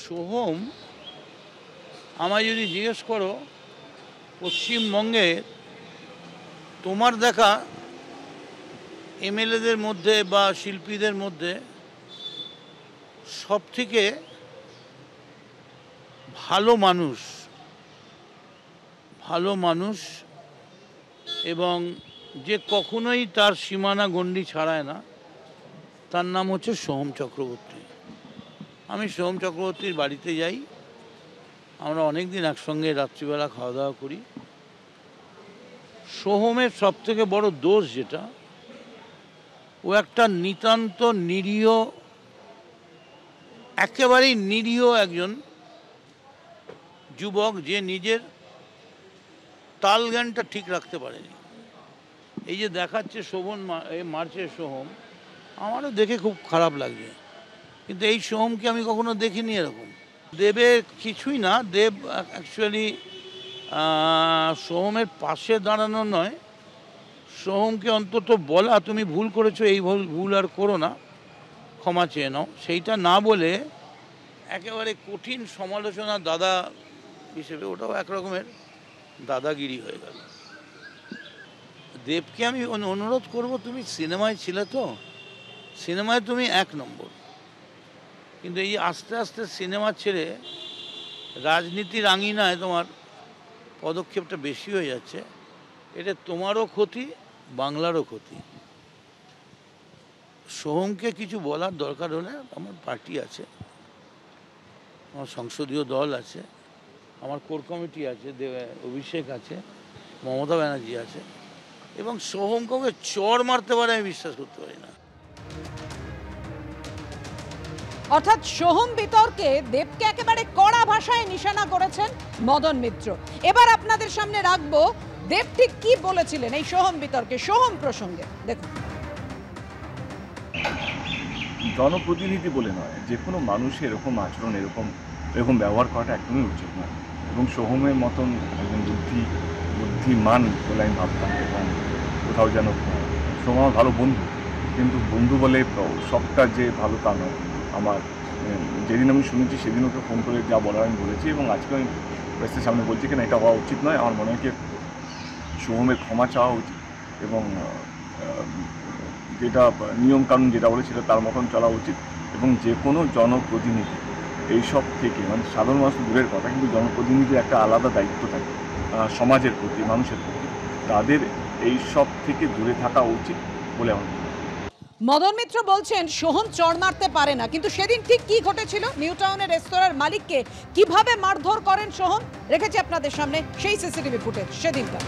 সোহম আমায় যদি জিজ্ঞেস করো পশ্চিমবঙ্গে তোমার দেখা এমএলএদের মধ্যে বা শিল্পীদের মধ্যে সবথেকে ভালো মানুষ এবং যে কখনোই তার সীমানা গণ্ডি ছাড়ায় না, তার নাম হচ্ছে সোহম চক্রবর্তী। আমি সোহম চক্রবর্তীর বাড়িতে যাই, আমরা অনেক দিন একসঙ্গে রাত্রিবেলা খাওয়া দাওয়া করি। সোহমের সবথেকে বড় দোষ যেটা, ও একটা নিতান্ত নিরীহ, একেবারেই নিরীহ একজন যুবক, যে নিজের তাল জ্ঞানটা ঠিক রাখতে পারেনি। এই যে দেখাচ্ছে মার্চের সোহম, আমারও দেখে খুব খারাপ লাগছে, কিন্তু এই সোহমকে আমি কখনো দেখিনি এরকম। দেবের কিছুই না, দেব অ্যাকচুয়ালি সোহমের পাশে দাঁড়ানো নয়, সোহমকে অন্তত বলা তুমি ভুল করেছো, এই ভুল আর করো না, ক্ষমা চেয়ে নাও, সেইটা না বলে একেবারে কঠিন সমালোচনা দাদা হিসেবে, ওটাও একরকমের দাদাগিরি হয়ে গেল। দেবকে আমি অনুরোধ করব, তুমি সিনেমায় ছিলে তো, সিনেমায় তুমি এক নম্বর, কিন্তু এই আস্তে আস্তে সিনেমা ছেড়ে রাজনীতির আঙিনায় তোমার পদক্ষেপটা বেশি হয়ে যাচ্ছে। এটা তোমারও ক্ষতি, বাংলারও ক্ষতি। সোহমকে কিছু বলার দরকার হলে আমার পার্টি আছে, আমার সংসদীয় দল আছে, আমার কোর কমিটি আছে, অভিষেক আছে, মমতা ব্যানার্জি আছে, এবং সোহম কাউকে চড় মারতে পারে আমি বিশ্বাস করতে পারি না। অর্থাৎ সোহম বিতর্কে দেবকে একেবারে কড়া ভাষায় নিশানা করেছেন মদন মিত্র। এবার আপনাদের সামনে রাখবো দেব ঠিক কি বলেছিলেন এই সোহম বিতর্কে, সোহম প্রসঙ্গে। দেখুন, জনপ্রতিনিধি বলে নয়, যে কোনো মানুষের এরকম আচরণ, এরকম ব্যবহার করাটা একদমই উচিত নয়। এবং সোহমের মতন একজন বুদ্ধিমান বলে আমি ভাবতাম, এবং কোথাও যেন সোহম আমার ভালো বন্ধু, কিন্তু বন্ধু বলে সবটা যে ভালো তা নয়। আমার যেদিন আমি শুনেছি সেদিন ওকে ফোন করে যা বলার আমি বলেছি, এবং আজকে আমি প্রেসের সামনে বলছি কিনা এটা হওয়া উচিত নয়। আমার মনে হয় কি সোহমের ক্ষমা চাওয়া উচিত, এবং যেটা নিয়মকানুন যেটা বলে সেটা তার মতন চলা উচিত। এবং যে কোনো জনপ্রতিনিধি এইসব থেকে, মানে সাধারণ মানুষ দূরের কথা, কিন্তু জনপ্রতিনিধির একটা আলাদা দায়িত্ব থাকে সমাজের প্রতি, মানুষের প্রতি, তাদের এই সব থেকে দূরে থাকা উচিত বলে আমার। মদন মিত্র বলছেন সোহম চড় মারতে পারে না, কিন্তু সেদিন ঠিক কি ঘটেছিল, নিউ টাউনের রেস্তোরাঁর মালিককে কিভাবে মারধর করেন সোহম, রেখেছে আপনাদের সামনে সেই সিসিটিভি ফুটেজ সেদিনটা।